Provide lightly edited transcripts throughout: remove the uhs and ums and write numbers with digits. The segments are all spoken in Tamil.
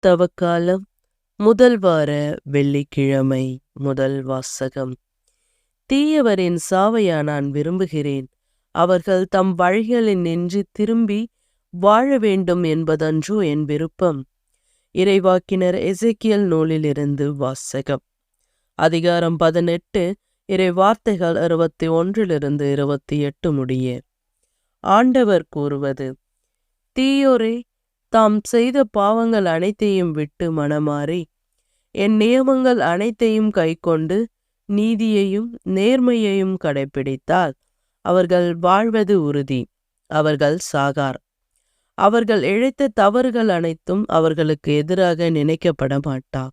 தவக்காலம் முதல் வார வெள்ளிக்கிழமை. முதல் வாசகம். தீயவரின் சாவையா நான் விரும்புகிறேன். அவர்கள் தம் வழிகளில் நின்று திரும்பி வாழ வேண்டும் என்பதன்றோ என் விருப்பம். இறைவாக்கினர் எசேக்கியேல் நூலிலிருந்து வாசகம். அதிகாரம் 18, இறை வார்த்தைகள் 21 28 முடிய. ஆண்டவர் கூறுவது: தீயோரே, தாம் செய்த பாவங்கள் அனைத்தையும் விட்டு மனமாறி என் நியமங்கள் அனைத்தையும் கைக்கொண்டு நீதியையும் நேர்மையையும் கடைப்பிடித்தால் அவர்கள் வாழ்வது உறுதி, அவர்கள் சாகார். அவர்கள் இழைத்த தவறுகள் அனைத்தும் அவர்களுக்கு எதிராக நினைக்கப்பட மாட்டா.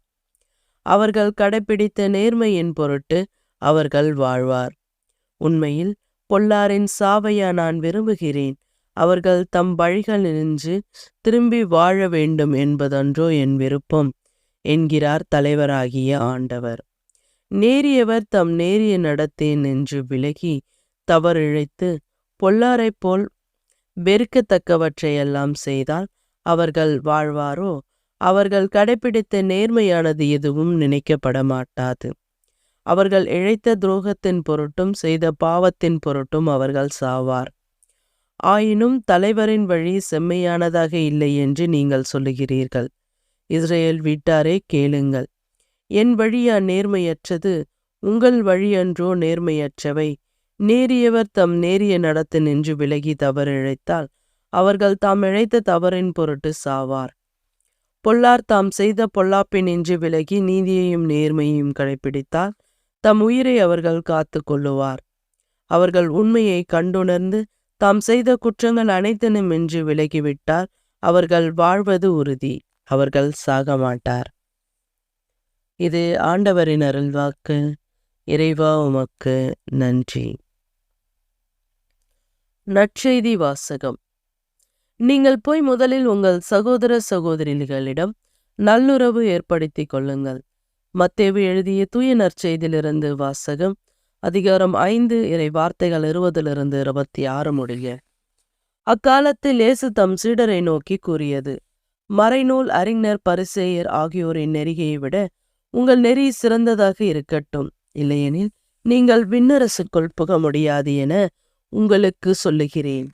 அவர்கள் கடைப்பிடித்த நேர்மையின் பொருட்டு அவர்கள் வாழ்வார். உண்மையில் பொல்லாரின் சாவையா நான் விரும்புகிறேன். அவர்கள் தம் வழிகளினின்று திரும்பி வாழ வேண்டும் என்பதன்றோ என் விருப்பம், என்கிறார் தலைவராகிய ஆண்டவர். நேரியவர் தம் நேரிய நடத்தை நின்று விலகி தவறிழைத்து பொல்லாரைப் போல் வெறுக்கத்தக்கவற்றையெல்லாம் செய்தால் அவர்கள் வாழ்வாரோ? அவர்கள் கடைப்பிடித்த நேர்மையானது எதுவும் நினைக்கப்பட மாட்டாது. அவர்கள் இழைத்த துரோகத்தின் பொருட்டும் செய்த பாவத்தின் பொருட்டும் அவர்கள் சாவார். ஆயினும் தலைவரின் வழி செம்மையானதாக இல்லை என்று நீங்கள் சொல்லுகிறீர்கள். இஸ்ரேல் வீட்டாரே, கேளுங்கள். என் வழியா நேர்மையற்றது? உங்கள் வழியன்றோ நேர்மையற்றவை? நேரியவர் தம் நேரிய நடத்தை நின்று விலகி தவறிழைத்தால் அவர்கள் தாம் இழைத்த தவறின் பொருட்டு சாவார். பொல்லார் தாம் செய்த பொல்லாப்பினின்று விலகி நீதியையும் நேர்மையையும் கடைப்பிடித்தால் தம் உயிரை அவர்கள் காத்து கொள்ளுவார். அவர்கள் உண்மையை கண்டுணர்ந்து தாம் செய்த குற்றங்கள் அனைத்தினும் என்று விலகிவிட்டால் அவர்கள் வாழ்வது உறுதி, அவர்கள் சாக மாட்டார். இது ஆண்டவரின் அருள்வாக்கு. இறைவா, உமக்கு நன்றி. நற்செய்தி வாசகம். நீங்கள் போய் முதலில் உங்கள் சகோதர சகோதரிகளிடம் நல்லுறவு ஏற்படுத்திக் கொள்ளுங்கள். மத்தேயு எழுதிய தூய நற்செய்தியிலிருந்து வாசகம். அதிகாரம் 5, இறை வார்த்தைகள் 20 26 முடிய. அக்காலத்தில் இயேசு தம் சீடரை நோக்கி கூறியது: மறைநூல் அறிஞர் பரிசேயர் ஆகியோரின் நெறியை விட உங்கள் நெறி சிறந்ததாக இருக்கட்டும், இல்லையெனில் நீங்கள் விண்ணரசுக்குள் புக முடியாது என உங்களுக்கு சொல்லுகிறேன்.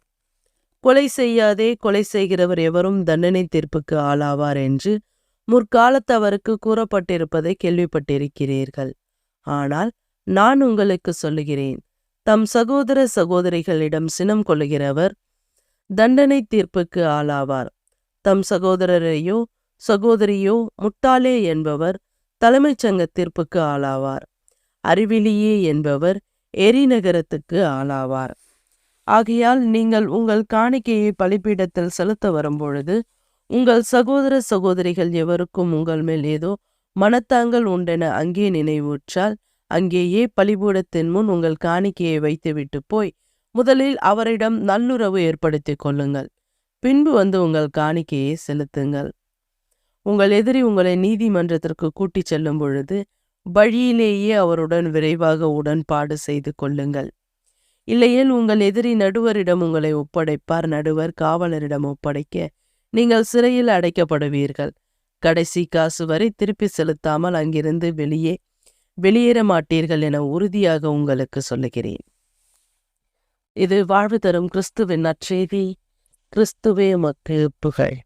கொலை செய்யாதே, கொலை செய்கிறவர் எவரும் தண்டனை தீர்ப்புக்கு ஆளாவார் என்று முற்காலத்தவருக்கு கூறப்பட்டிருப்பதை கேள்விப்பட்டிருக்கிறீர்கள். ஆனால் நான் உங்களுக்கு சொல்லுகிறேன், தம் சகோதர சகோதரிகளிடம் சினம் கொள்ளுகிறவர் தண்டனை தீர்ப்புக்கு ஆளாவார். தம் சகோதரரையோ சகோதரியோ முட்டாளே என்பவர் தலைமைச் சங்க தீர்ப்புக்கு ஆளாவார். அறிவிலியே என்பவர் எரிநகரத்துக்கு ஆளாவார். ஆகையால் நீங்கள் உங்கள் காணிக்கையை பலிபீடத்தில் செலுத்த வரும்பொழுது உங்கள் சகோதர சகோதரிகள் எவருக்கும் உங்கள் மேல் ஏதோ மனத்தாங்கள் உண்டென அங்கே நினைவுற்றால் அங்கேயே பலிபீடத்தின் முன் உங்கள் காணிக்கையை வைத்துவிட்டு போய் முதலில் அவரிடம் நல்லுறவு ஏற்படுத்திக் கொள்ளுங்கள். பின்பு வந்து உங்கள் காணிக்கையை செலுத்துங்கள். உங்கள் எதிரி உங்களை நீதிமன்றத்திற்கு கூட்டிச் செல்லும் பொழுது வழியிலேயே அவருடன் விரைவாக உடன்பாடு செய்து கொள்ளுங்கள். இல்லையேல் உங்கள் எதிரி நடுவரிடம் உங்களை ஒப்படைப்பார். நடுவர் காவலரிடம் ஒப்படைக்க நீங்கள் சிறையில் அடைக்கப்படுவீர்கள். கடைசி காசு வரை திருப்பி செலுத்தாமல் அங்கிருந்து வெளியேற மாட்டீர்கள் என உறுதியாக உங்களுக்கு சொல்லுகிறேன். இது வாழ்வு தரும் கிறிஸ்துவின் நற்செய்தி. கிறிஸ்துவே உமக்கு புகழ்.